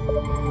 Assalamualaikum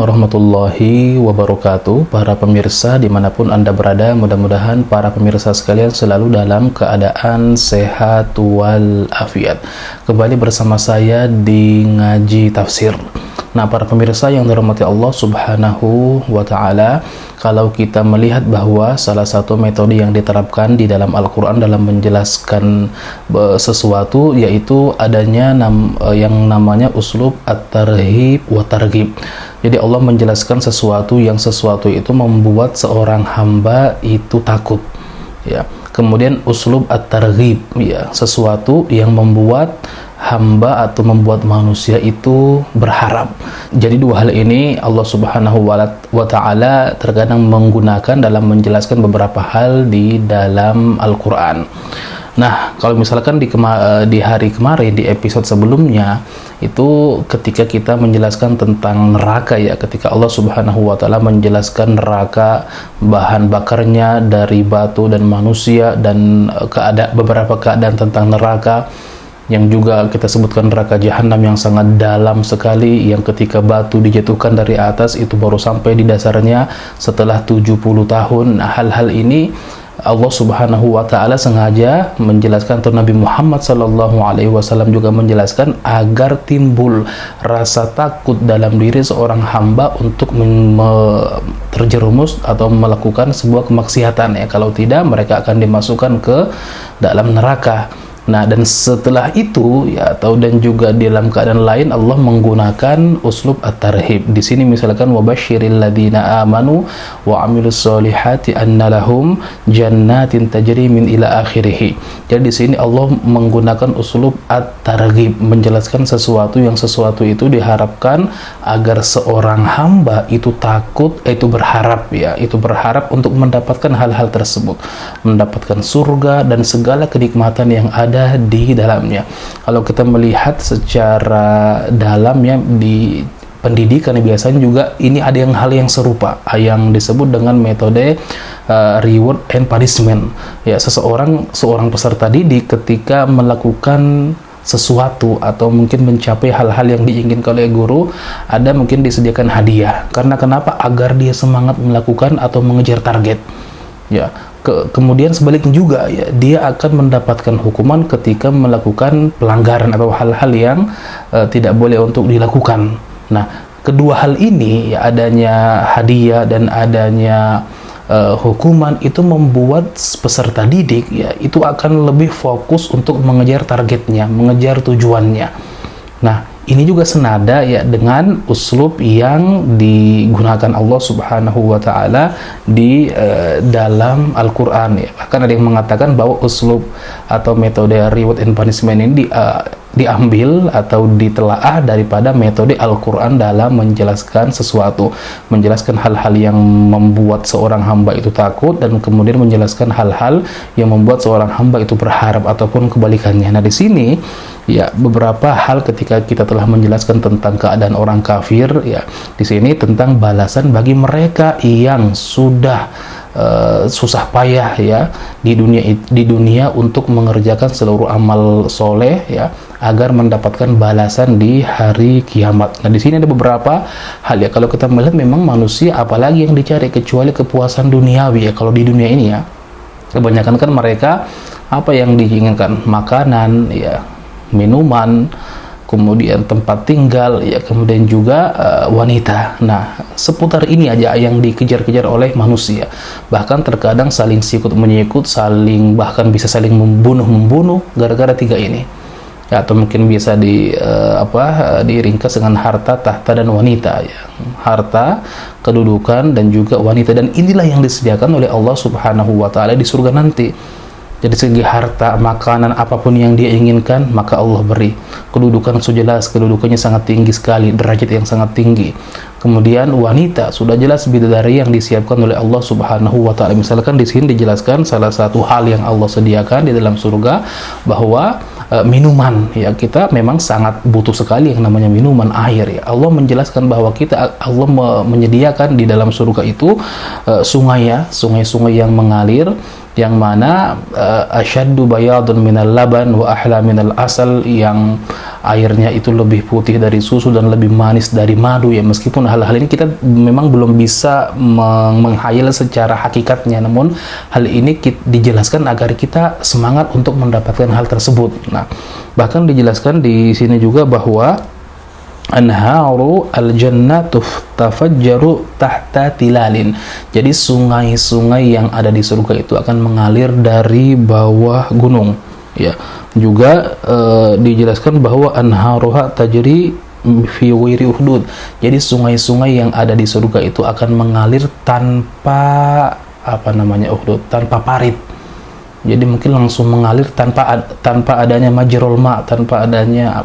warahmatullahi wabarakatuh. Para pemirsa dimanapun Anda berada, mudah-mudahan para pemirsa sekalian selalu dalam keadaan sehat walafiat. Kembali bersama saya di Ngaji Tafsir. Nah, para pemirsa yang dirahmati Allah Subhanahu wa Ta'ala, kalau kita melihat bahwa salah satu metode yang diterapkan di dalam Al-Quran dalam menjelaskan sesuatu, yaitu adanya yang namanya uslub at-tarhib wa targhib. Jadi Allah menjelaskan sesuatu itu membuat seorang hamba itu takut, ya. Kemudian uslub at-targhib, ya, sesuatu yang membuat hamba atau membuat manusia itu berharap. Jadi dua hal ini Allah Subhanahu wa Ta'ala terkadang menggunakan dalam menjelaskan beberapa hal di dalam Al-Quran. Nah, kalau misalkan di hari kemarin, di episode sebelumnya, itu ketika kita menjelaskan tentang neraka, ya, ketika Allah Subhanahu wa Ta'ala menjelaskan neraka, bahan bakarnya dari batu dan manusia, dan beberapa keadaan tentang neraka, yang juga kita sebutkan neraka jahanam yang sangat dalam sekali, yang ketika batu dijatuhkan dari atas itu baru sampai di dasarnya setelah 70 tahun. Nah, hal-hal ini Allah Subhanahu wa Ta'ala sengaja menjelaskan, atau Nabi Muhammad SAW juga menjelaskan, agar timbul rasa takut dalam diri seorang hamba untuk terjerumus atau melakukan sebuah kemaksiatan, ya. Kalau tidak, mereka akan dimasukkan ke dalam neraka. Nah, dan setelah itu, ya, dan juga di dalam keadaan lain Allah menggunakan uslub at-tarhib. Di sini misalkan wabasyiril ladzina amanu wa amilus solihati anna lahum jannatin tajri min ila akhirih. Jadi di sini Allah menggunakan uslub at-targhib, menjelaskan sesuatu itu diharapkan agar seorang hamba itu takut, itu berharap, ya, itu berharap untuk mendapatkan hal-hal tersebut, mendapatkan surga dan segala kenikmatan yang ada di dalamnya. Kalau kita melihat secara dalam, ya, di pendidikan biasanya juga ini ada hal yang serupa, yang disebut dengan metode reward and punishment, ya. Seorang peserta didik ketika melakukan sesuatu atau mungkin mencapai hal-hal yang diinginkan oleh guru, ada mungkin disediakan hadiah. Karena kenapa? Agar dia semangat melakukan atau mengejar target, ya. Kemudian sebaliknya juga, ya, dia akan mendapatkan hukuman ketika melakukan pelanggaran atau hal-hal yang tidak boleh untuk dilakukan. Nah, kedua hal ini, ya, adanya hadiah dan adanya hukuman, itu membuat peserta didik, ya, itu akan lebih fokus untuk mengejar targetnya, mengejar tujuannya. Nah, ini juga senada, ya, dengan uslub yang digunakan Allah Subhanahu wa Ta'ala di dalam Al-Quran, ya. Bahkan ada yang mengatakan bahwa uslub atau metode reward and punishment ini diambil atau ditelaah daripada metode Al-Quran dalam menjelaskan sesuatu, menjelaskan hal-hal yang membuat seorang hamba itu takut, dan kemudian menjelaskan hal-hal yang membuat seorang hamba itu berharap, ataupun kebalikannya. Nah, di sini, ya, beberapa hal ketika kita telah menjelaskan tentang keadaan orang kafir, ya, di sini tentang balasan bagi mereka yang sudah susah payah, ya, di dunia untuk mengerjakan seluruh amal soleh, ya, agar mendapatkan balasan di hari kiamat. Nah, di sini ada beberapa hal, ya. Kalau kita melihat, memang manusia apalagi yang dicari kecuali kepuasan duniawi, ya. Kalau di dunia ini, ya, kebanyakan kan mereka apa yang diinginkan? Makanan, ya, minuman, kemudian tempat tinggal, ya, kemudian juga wanita. Nah, seputar ini aja yang dikejar-kejar oleh manusia. Bahkan terkadang saling sikut menyikut, bahkan bisa saling membunuh gara-gara tiga ini, ya. Atau mungkin bisa diringkas dengan harta, tahta, dan wanita, ya. Harta, kedudukan, dan juga wanita. Dan inilah yang disediakan oleh Allah Subhanahu wa Ta'ala di surga nanti. Jadi segi harta, makanan, apapun yang dia inginkan, maka Allah beri. Kedudukan sudah jelas, kedudukannya sangat tinggi sekali, derajat yang sangat tinggi. Kemudian wanita, sudah jelas bidadari yang disiapkan oleh Allah Subhanahu wa Ta'ala. Misalkan di sini dijelaskan salah satu hal yang Allah sediakan di dalam surga, bahwa minuman ya, kita memang sangat butuh sekali yang namanya minuman air ya. Allah menjelaskan bahwa Allah menyediakan di dalam surga itu sungai-sungai yang mengalir, yang mana asyaddu bayadun minal laban wa ahla minal asal, yang airnya itu lebih putih dari susu dan lebih manis dari madu ya. Meskipun hal-hal ini kita memang belum bisa menghayal secara hakikatnya, namun hal ini dijelaskan agar kita semangat untuk mendapatkan hal tersebut. Nah, bahkan dijelaskan di sini juga bahwa anharu al-jannatu tafajjaru tahta tilalin. Jadi sungai-sungai yang ada di surga itu akan mengalir dari bawah gunung ya. Juga dijelaskan bahwa anharuha tajri fi wiri uhdud. Jadi sungai-sungai yang ada di surga itu akan mengalir tanpa uhdud, tanpa parit. Jadi mungkin langsung mengalir tanpa adanya majrul ma, tanpa adanya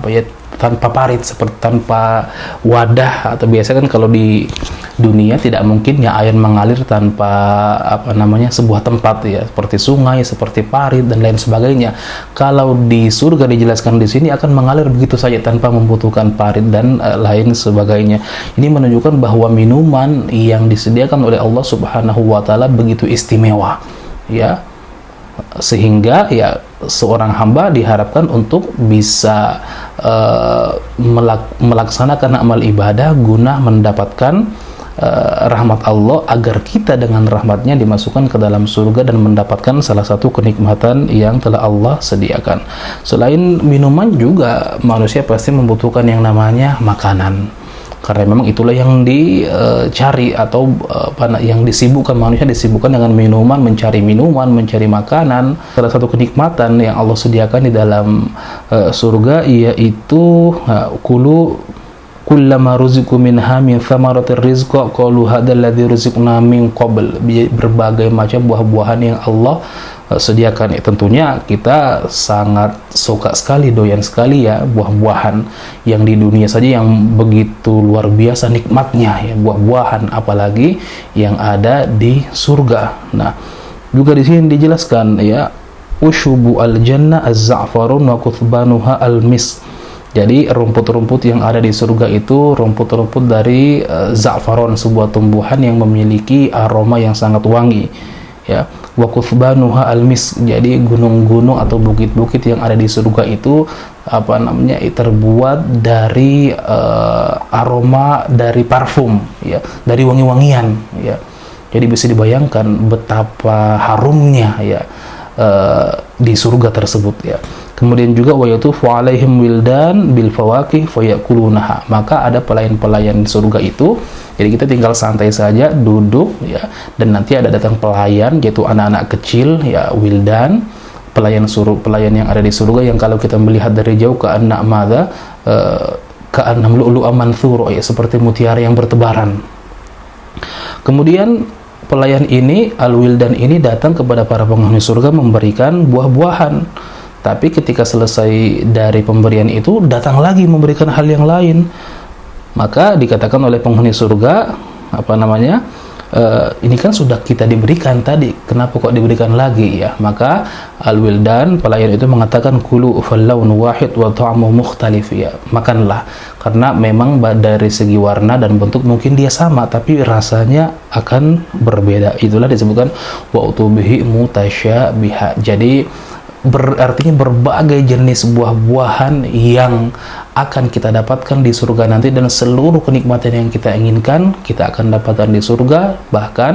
tanpa parit, seperti tanpa wadah. Atau biasa kan kalau di dunia tidak mungkin ya air mengalir tanpa sebuah tempat ya, seperti sungai, seperti parit dan lain sebagainya. Kalau di surga dijelaskan di sini akan mengalir begitu saja tanpa membutuhkan parit dan lain sebagainya. Ini menunjukkan bahwa minuman yang disediakan oleh Allah Subhanahu wa taala begitu istimewa ya, sehingga ya seorang hamba diharapkan untuk bisa melaksanakan amal ibadah guna mendapatkan rahmat Allah, agar kita dengan rahmatnya dimasukkan ke dalam surga dan mendapatkan salah satu kenikmatan yang telah Allah sediakan. Selain minuman juga manusia pasti membutuhkan yang namanya makanan, karena memang itulah yang dicari atau yang disibukkan, manusia disibukkan dengan minuman, mencari makanan. Salah satu kenikmatan yang Allah sediakan di dalam surga yaitu kulu kullama ruziqu minha min thamaratir rizqa qalu hadzal ladzi ruziqna min qabl. Berbagai macam buah-buahan yang Allah sediakan ya. Tentunya kita sangat suka sekali, doyan sekali ya buah-buahan yang di dunia saja yang begitu luar biasa nikmatnya ya buah-buahan, apalagi yang ada di surga. Nah, juga di sini dijelaskan ya, ushubu al-jannah az-za'farun wa kuthbanuha al-mis. Jadi rumput-rumput yang ada di surga itu rumput-rumput dari za'faron, sebuah tumbuhan yang memiliki aroma yang sangat wangi ya. Wa kuthbanuha al-mis. Jadi gunung-gunung atau bukit-bukit yang ada di surga itu terbuat dari aroma dari parfum ya, dari wangi-wangian ya. Jadi bisa dibayangkan betapa harumnya ya di surga tersebut ya. Kemudian juga wa yatufu alaihim wildan bil fawakih fayakulunaha. Maka ada pelayan-pelayan surga itu. Jadi kita tinggal santai saja duduk ya, dan nanti ada datang pelayan yaitu anak-anak kecil ya, wildan, pelayan yang ada di surga, yang kalau kita melihat dari jauh ke anak madza ka'annam lu'lu'an manthur ya, seperti mutiara yang bertebaran. Kemudian pelayan ini, al-wildan ini, datang kepada para penghuni surga memberikan buah-buahan. Tapi ketika selesai dari pemberian itu, datang lagi memberikan hal yang lain. Maka dikatakan oleh penghuni surga, ini kan sudah kita diberikan tadi, kenapa kok diberikan lagi ya? Maka al-wildan, pelayan itu mengatakan, kulu fallaun wahid wa ta'amu mukhtalif ya. Makanlah, karena memang dari segi warna dan bentuk mungkin dia sama, tapi rasanya akan berbeda. Itulah disebutkan wa utubihi mutasyabiha. Jadi artinya berbagai jenis buah-buahan yang akan kita dapatkan di surga nanti, dan seluruh kenikmatan yang kita inginkan kita akan dapatkan di surga. Bahkan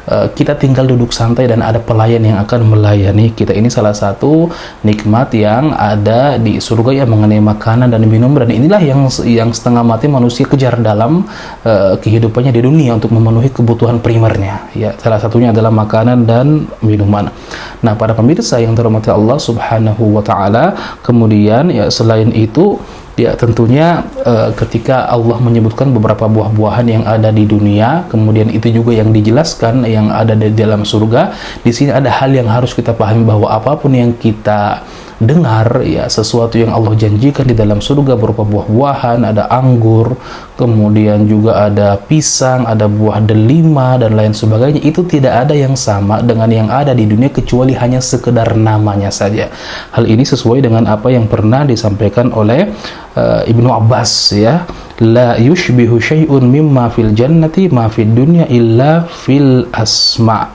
kita tinggal duduk santai dan ada pelayan yang akan melayani kita. Ini salah satu nikmat yang ada di surga ya, mengenai makanan dan minum. Dan inilah yang setengah mati manusia kejar dalam kehidupannya di dunia untuk memenuhi kebutuhan primernya ya. Salah satunya adalah makanan dan minuman. Nah, para pemirsa yang dirahmati Allah Subhanahu wa taala, kemudian ya selain itu ya tentunya ketika Allah menyebutkan beberapa buah-buahan yang ada di dunia, kemudian itu juga yang dijelaskan yang ada di dalam surga. Di sini ada hal yang harus kita pahami, bahwa apapun yang kita dengar ya sesuatu yang Allah janjikan di dalam surga berupa buah-buahan, ada anggur, kemudian juga ada pisang, ada buah delima dan lain sebagainya, itu tidak ada yang sama dengan yang ada di dunia kecuali hanya sekedar namanya saja. Hal ini sesuai dengan apa yang pernah disampaikan oleh Ibnu Abbas ya, la yushbihu syai'un mimma fil jannati ma fid dunya illa fil asma'.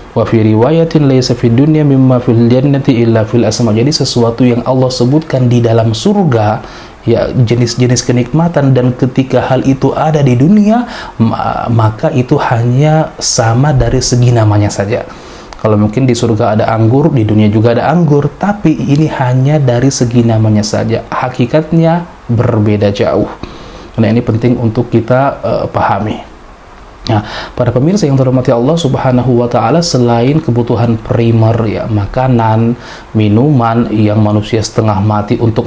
Wa fi riwayatin laisa fid dunya mimma fil jannati illa fil asma. Jadi sesuatu yang Allah sebutkan di dalam surga ya, jenis-jenis kenikmatan, dan ketika hal itu ada di dunia maka itu hanya sama dari segi namanya saja. Kalau mungkin di surga ada anggur, di dunia juga ada anggur, tapi ini hanya dari segi namanya saja, hakikatnya berbeda jauh. Nah, ini penting untuk kita pahami. Nah, para pemirsa yang terhormati Allah Subhanahu wa Ta'ala, selain kebutuhan primer ya, makanan, minuman yang manusia setengah mati untuk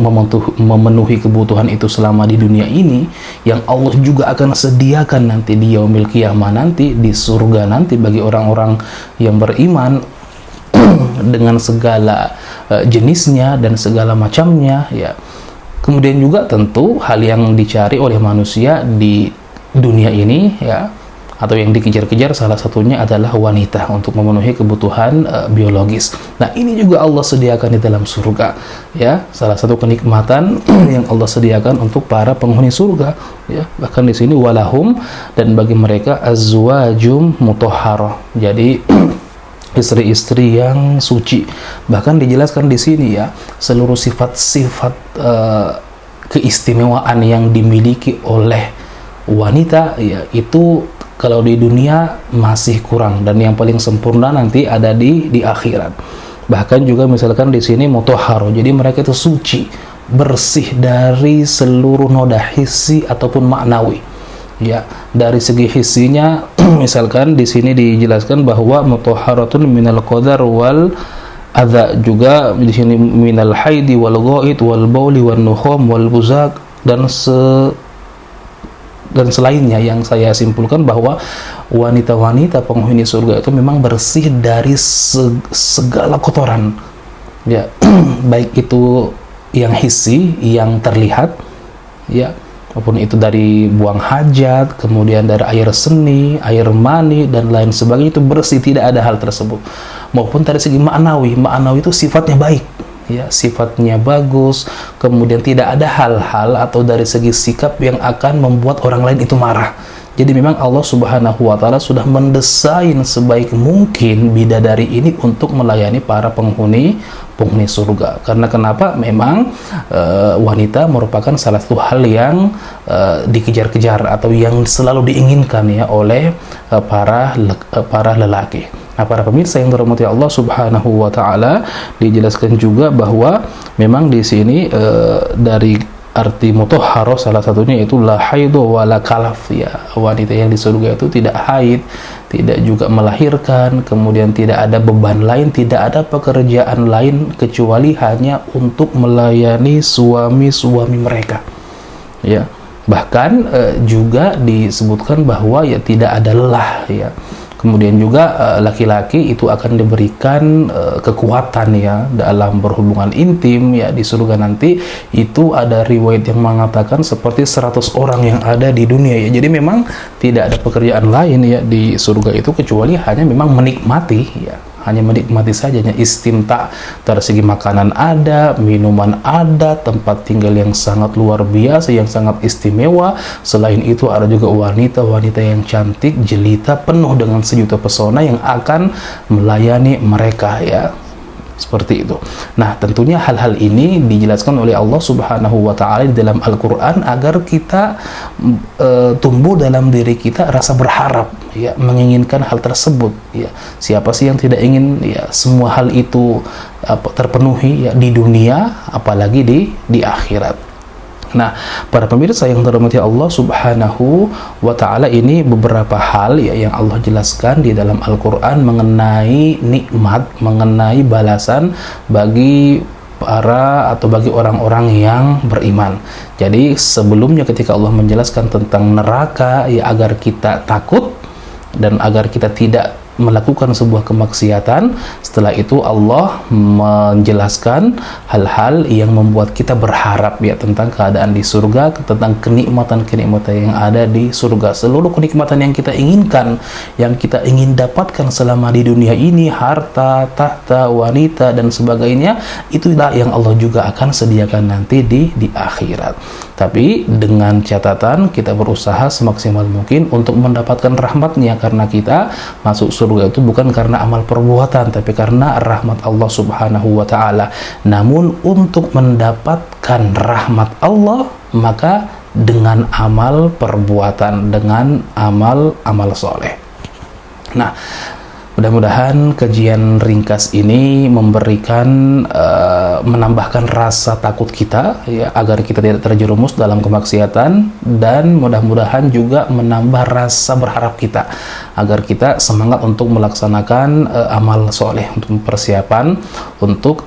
memenuhi kebutuhan itu selama di dunia ini, yang Allah juga akan sediakan nanti di yaumil qiyamah nanti, di surga nanti bagi orang-orang yang beriman dengan segala jenisnya dan segala macamnya ya. Kemudian juga tentu hal yang dicari oleh manusia di dunia ini ya, atau yang dikejar-kejar, salah satunya adalah wanita untuk memenuhi kebutuhan biologis. Nah, ini juga Allah sediakan di dalam surga ya, salah satu kenikmatan yang Allah sediakan untuk para penghuni surga ya. Bahkan di sini walahum, dan bagi mereka azwajum mutahharah, jadi istri-istri yang suci. Bahkan dijelaskan di sini ya, seluruh sifat-sifat keistimewaan yang dimiliki oleh wanita ya, itu kalau di dunia masih kurang, dan yang paling sempurna nanti ada di akhirat. Bahkan juga misalkan di sini mutahharo, jadi mereka itu suci, bersih dari seluruh noda hissi ataupun maknawi. Ya, dari segi hissinya misalkan di sini dijelaskan bahwa mutahharatun minal qadar wal adza, juga di sini minal haidi wal ghaid wal bauli wan nukham wal buzaq dan selainnya, yang saya simpulkan bahwa wanita-wanita penghuni surga itu memang bersih dari segala kotoran ya, baik itu yang hissi, yang terlihat ya, maupun itu dari buang hajat, kemudian dari air seni, air mani dan lain sebagainya, itu bersih, tidak ada hal tersebut. Maupun dari segi maknawi itu sifatnya baik ya, sifatnya bagus, kemudian tidak ada hal-hal atau dari segi sikap yang akan membuat orang lain itu marah. Jadi memang Allah Subhanahu wa Ta'ala sudah mendesain sebaik mungkin bidadari ini untuk melayani para penghuni surga. Karena kenapa? Memang wanita merupakan salah satu hal yang dikejar-kejar atau yang selalu diinginkan ya oleh para lelaki. Nah, para pemirsa yang dirahmati Allah Subhanahu wa Ta'ala, dijelaskan juga bahwa memang di sini dari arti mutahharah salah satunya itu la haidu wa la kalaf ya, wanita yang di surga itu tidak haid, tidak juga melahirkan, kemudian tidak ada beban lain, tidak ada pekerjaan lain kecuali hanya untuk melayani suami-suami mereka ya. Bahkan juga disebutkan bahwa ya tidak ada lelah ya. Kemudian juga laki-laki itu akan diberikan kekuatan ya dalam berhubungan intim ya di surga nanti. Itu ada riwayat yang mengatakan seperti 100 orang yang ada di dunia ya. Jadi memang tidak ada pekerjaan lain ya di surga itu kecuali hanya memang menikmati ya. Hanya menikmati saja, istimta. Dari segi makanan ada, minuman ada, tempat tinggal yang sangat luar biasa, yang sangat istimewa. Selain itu ada juga wanita-wanita yang cantik, jelita, penuh dengan sejuta pesona yang akan melayani mereka ya. Seperti itu. Nah, tentunya hal-hal ini dijelaskan oleh Allah Subhanahu wa Ta'ala di dalam Al-Quran agar kita tumbuh dalam diri kita rasa berharap ya, menginginkan hal tersebut ya. Siapa sih yang tidak ingin ya semua hal itu terpenuhi ya di dunia, apalagi di akhirat. Nah, para pemirsa yang dirahmati Allah Subhanahu wa Ta'ala, ini beberapa hal ya yang Allah jelaskan di dalam Al-Quran mengenai nikmat, mengenai balasan bagi bagi orang-orang yang beriman. Jadi sebelumnya ketika Allah menjelaskan tentang neraka ya, agar kita takut dan agar kita tidak melakukan sebuah kemaksiatan, setelah itu Allah menjelaskan hal-hal yang membuat kita berharap ya tentang keadaan di surga, tentang kenikmatan-kenikmatan yang ada di surga. Seluruh kenikmatan yang kita inginkan, yang kita ingin dapatkan selama di dunia ini, harta, tahta, wanita dan sebagainya, itulah yang Allah juga akan sediakan nanti di akhirat. Tapi dengan catatan kita berusaha semaksimal mungkin untuk mendapatkan rahmatnya, karena kita masuk surga itu bukan karena amal perbuatan, tapi karena rahmat Allah Subhanahu wa ta'ala. Namun untuk mendapatkan rahmat Allah, maka dengan amal perbuatan, dengan amal soleh. Nah, mudah-mudahan kajian ringkas ini memberikan menambahkan rasa takut kita ya, agar kita tidak terjerumus dalam kemaksiatan, dan mudah-mudahan juga menambah rasa berharap kita agar kita semangat untuk melaksanakan amal soleh, untuk persiapan untuk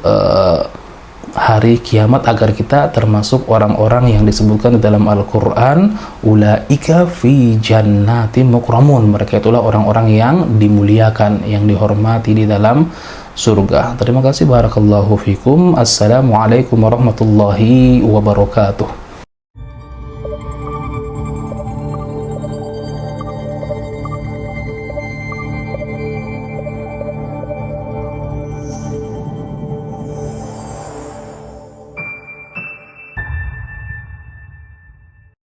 hari kiamat, agar kita termasuk orang-orang yang disebutkan di dalam Al-Quran, ulaika fi jannati mukramun, mereka itulah orang-orang yang dimuliakan, yang dihormati di dalam surga. Terima kasih, barakallahu fikum. Assalamualaikum warahmatullahi wabarakatuh.